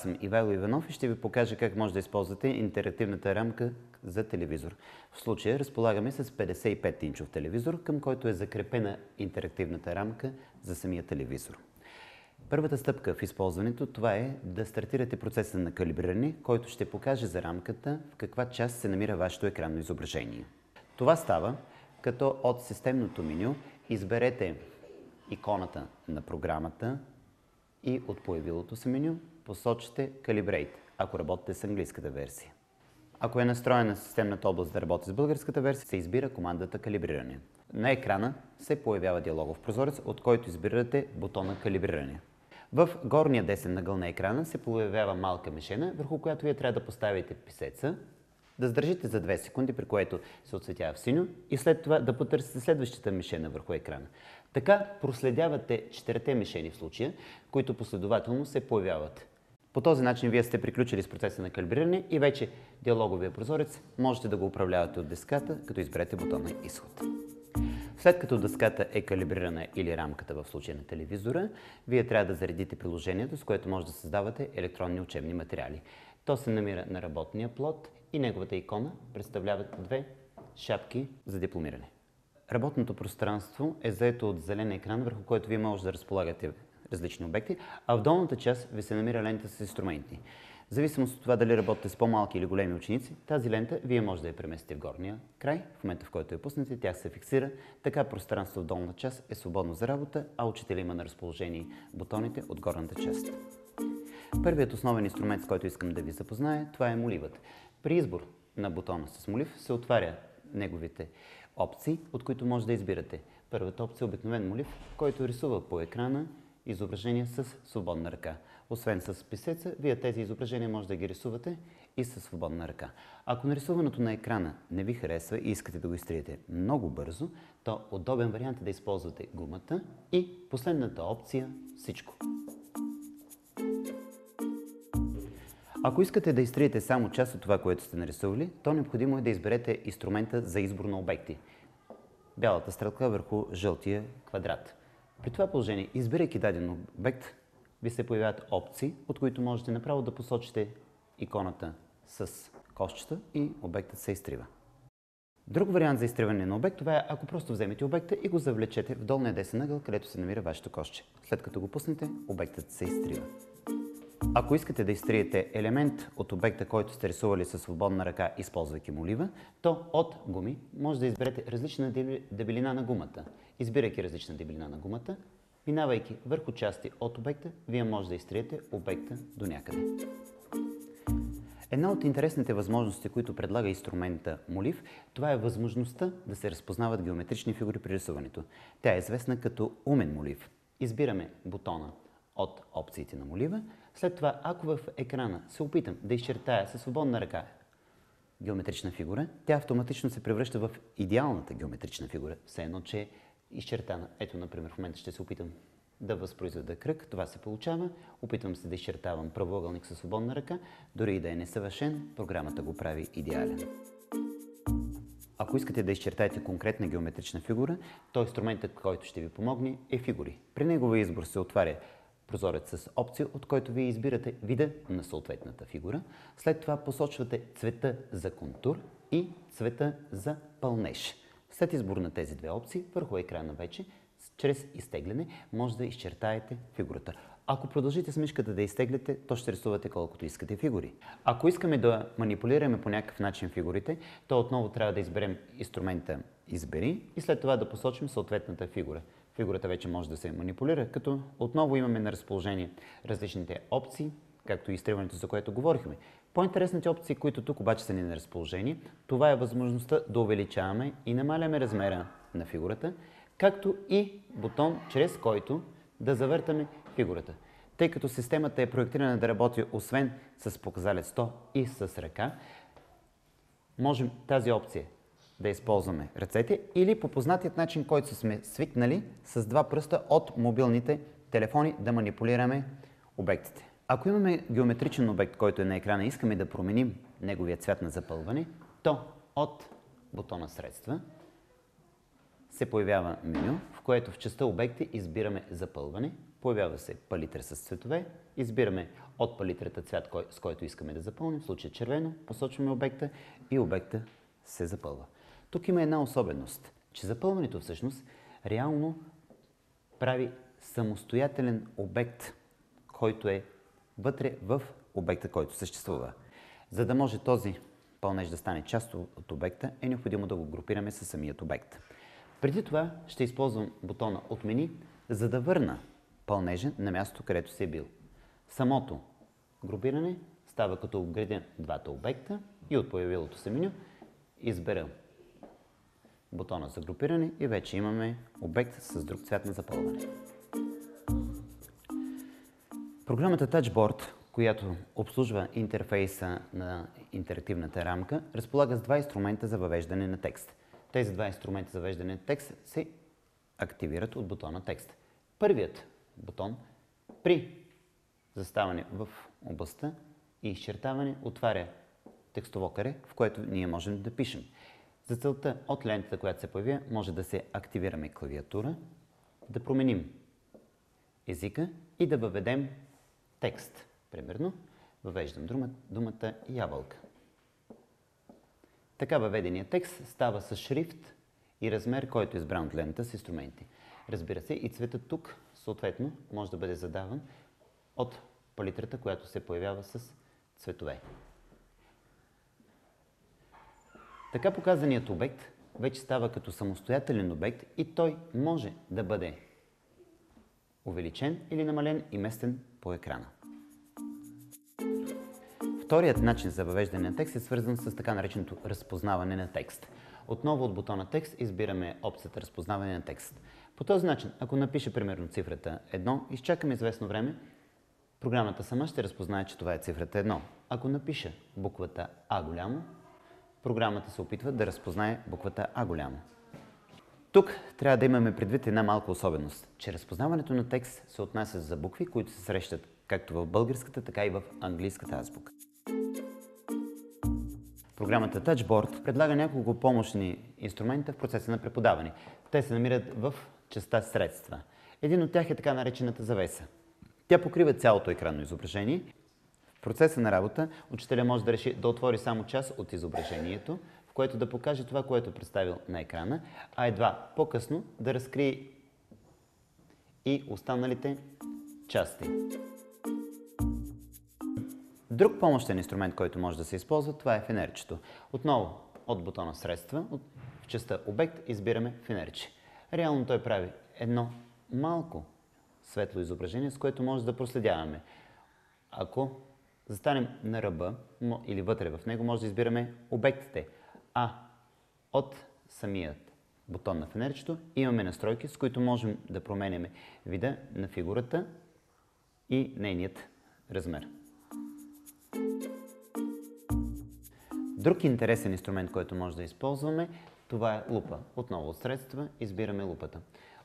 съм Ивайло Иванов и ще ви покажа как може да използвате интерактивната рамка за телевизор. В случая разполагаме с 55-инчов телевизор, към който е закрепена интерактивната рамка за самия телевизор. Първата стъпка в използването това е да стартирате процеса на калибриране, който ще покаже за рамката в каква част се намира вашето екранно изображение. Това става, като от системното меню изберете иконата на програмата и от появилото се меню посочите Calibrate, ако работите с английската версия. Ако е настроена системната област да работи с българската версия, се избира командата Калибриране. На екрана се появява диалогов прозорец, от който избирате бутона Калибриране. В горния десен ъгъл на екрана се появява малка мишена, върху която вие трябва да поставите писеца, да задържите за 2 секунди, при което се отсветява в синьо и след това да потърсите следващата мишена върху екрана. Така проследявате 4 мишени в случая, които последователно се появяват. По този начин вие сте приключили с процеса на калибриране и вече диалоговия прозорец можете да го управлявате от дъската, като изберете бутона Изход. След като дъската е калибрирана или рамката в случая на телевизора, вие трябва да заредите приложението, с което може да създавате електронни учебни материали. То се намира на работния плод и неговата икона представляват 2 шапки за дипломиране. Работното пространство е заето от зелен екран, върху който вие може да разполагате различни обекти, а в долната част ви се намира лента с инструменти. В зависимост от това дали работите с по-малки или големи ученици, тази лента вие може да я преместите в горния край. В момента, в който я пуснете, тя се фиксира. Така пространството в долната част е свободно за работа, а учителя има на разположение бутоните от горната част. Първият основен инструмент, с който искам да ви запозная, това е моливът. При избор на бутона с молив се отваря неговите опции, от които може да избирате. Първата опция е обикновен молив, който рисува по екрана изображения с свободна ръка. Освен с писеца, вие тези изображения може да ги рисувате и със свободна ръка. Ако нарисуването на екрана не ви харесва и искате да го изтриете много бързо, то удобен вариант е да използвате гумата и последната опция – всичко. Ако искате да изтриете само част от това, което сте нарисували, то необходимо е да изберете инструмента за избор на обекти. Бялата стрелка върху жълтия квадрат. При това положение, избирайки даден обект, ви се появяват опции, от които можете направо да посочите иконата с кошчета и обектът се изтрива. Друг вариант за изтриване на обект, това е ако просто вземете обекта и го завлечете в долния десен ъгъл, където се намира вашето кошче. След като го пуснете, обектът се изтрива. Ако искате да изтриете елемент от обекта, който сте рисували със свободна ръка, използвайки молива, то от гуми може да изберете различна дебелина на гумата. Избирайки различна дебелина на гумата, минавайки върху части от обекта, вие може да изтриете обекта до някъде. Една от интересните възможности, които предлага инструмента молив, това е възможността да се разпознават геометрични фигури при рисуването. Тя е известна като умен молив. Избираме бутона от опциите на молива. След това, ако в екрана се опитам да изчертая със свободна ръка геометрична фигура, тя автоматично се превръща в идеалната геометрична фигура. Все едно, че е изчертана. Ето, например, в момента ще се опитам да възпроизведа кръг. Това се получава. Опитвам се да изчертавам правоъгълник със свободна ръка. Дори и да е несъвършен, програмата го прави идеален. Ако искате да изчертаете конкретна геометрична фигура, то инструментът, който ще ви помогне, е фигури. При неговия избор се отваря прозорец с опция, от който вие избирате вида на съответната фигура. След това посочвате цвета за контур и цвета за пълнеж. След избор на тези 2 опции, върху екрана вече, чрез изтегляне, може да изчертаете фигурата. Ако продължите с мишката да изтегляте, то ще рисувате колкото искате фигури. Ако искаме да манипулираме по някакъв начин фигурите, то отново трябва да изберем инструмента Избери и след това да посочим съответната фигура. Фигурата вече може да се манипулира, като отново имаме на разположение различните опции, както и изтриването, за което говорихме. По-интересните опции, които тук обаче са ни на разположение, това е възможността да увеличаваме и намаляме размера на фигурата, както и бутон, чрез който да завъртаме фигурата. Тъй като системата е проектирана да работи освен с показалец 100 и с ръка, можем тази опция да използваме ръцете или по познатият начин, който сме свикнали с 2 пръста от мобилните телефони да манипулираме обектите. Ако имаме геометричен обект, който е на екрана и искаме да променим неговия цвят на запълване, то от бутона Средства се появява меню, в което в частта Обекти избираме Запълване. появява се палитра с цветове, избираме от палитрата цвят, с който искаме да запълним, в случая червено, посочваме обекта и обекта се запълва. Тук има една особеност, че запълването всъщност реално прави самостоятелен обект, който е вътре в обекта, който съществува. За да може този пълнеж да стане част от обекта, е необходимо да го групираме със самият обект. Преди това ще използвам бутона Отмени, за да върна пълнежа на мястото, където се е бил. Самото групиране става като обградя двата обекта и от появилото се меню избера бутона за групиране и вече имаме обект с друг цвят на запълване. Програмата TouchBoard, която обслужва интерфейса на интерактивната рамка, разполага с два инструмента за въвеждане на текст. Тези два инструмента за въвеждане на текст се активират от бутона Текст. Първият бутон при заставане в областта и изчертаване отваря текстово каре, в което ние можем да пишем. За целта от лентата, която се появя, може да се активираме клавиатура, да променим езика и да въведем текст. Примерно, въвеждам думата ябълка. Така въведеният текст става с шрифт и размер, който е избран от лентата с инструменти. Разбира се, и цветът тук, съответно, може да бъде задаван от палитрата, която се появява с цветове. Така показаният обект вече става като самостоятелен обект и той може да бъде увеличен или намален и местен по екрана. Вторият начин за въвеждане на текст е свързан с така нареченото разпознаване на текст. Отново от бутона Текст избираме опцията Разпознаване на текст. По този начин, ако напише примерно цифрата 1, изчакаме известно време, програмата сама ще разпознае, че това е цифрата 1. Ако напиша буквата А голямо, програмата се опитва да разпознае буквата А голямо. Тук трябва да имаме предвид една малка особеност, че разпознаването на текст се отнася за букви, които се срещат както в българската, така и в английската азбука. Програмата TouchBoard предлага няколко помощни инструмента в процеса на преподаване. Те се намират в частта Средства. Един от тях е така наречената завеса. Тя покрива цялото екранно изображение. В процеса на работа учителя може да реши да отвори само част от изображението, в което да покаже това, което е представил на екрана, а едва по-късно да разкрие и останалите части. Друг помощен инструмент, който може да се използва, това е фенерчето. Отново от бутона Средства, в частта Обект избираме фенерче. Реално той прави едно малко светло изображение, с което може да проследяваме. Ако застанем на ръба или вътре в него, може да избираме обектите. А от самият бутон на фенерчето имаме настройки, с които можем да променяме вида на фигурата и нейният размер. Друг интересен инструмент, който може да използваме, това е лупа. Отново от Средства избираме лупата.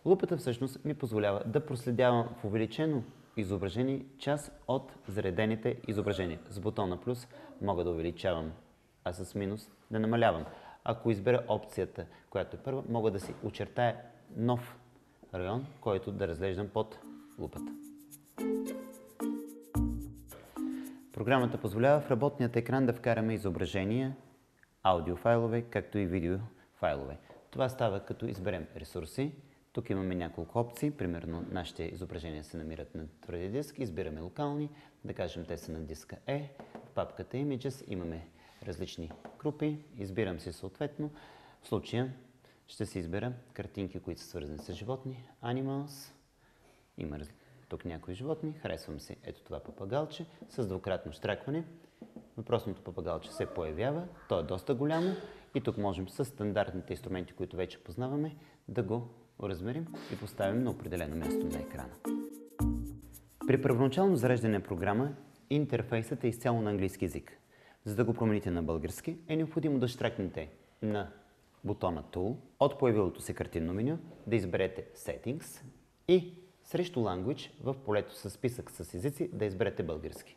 Лупата всъщност ми позволява да проследявам в увеличено изображение част от заредените изображения. С бутона плюс мога да увеличавам, а с минус да намалявам. Ако избера опцията, която е първа, мога да си очертая нов район, който да разглеждам под лупата. Програмата позволява в работният екран да вкараме изображения, аудиофайлове, както и видеофайлове. Това става като изберем ресурси. Тук имаме няколко опции. Примерно нашите изображения се намират на твърди диск. Избираме локални. Да кажем, те са на диска E. В папката Images имаме различни групи. Избирам си съответно. В случая ще си избера картинки, които са свързани с животни. Animals. Има тук някои животни. Харесвам си ето това папагалче с двукратно щракване. Въпросното папагалче се появява. То е доста голямо и тук можем с стандартните инструменти, които вече познаваме, да го размерим и поставим на определено място на екрана. При първоначално зареждане на програма интерфейсът е изцяло на английски език. За да го промените на български, е необходимо да щракнете на бутона Tool от появилото се картинно меню, да изберете Settings и срещу Language в полето с списък с езици да изберете български.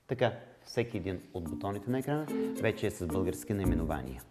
Така, всеки един от бутоните на екрана вече е с български наименования.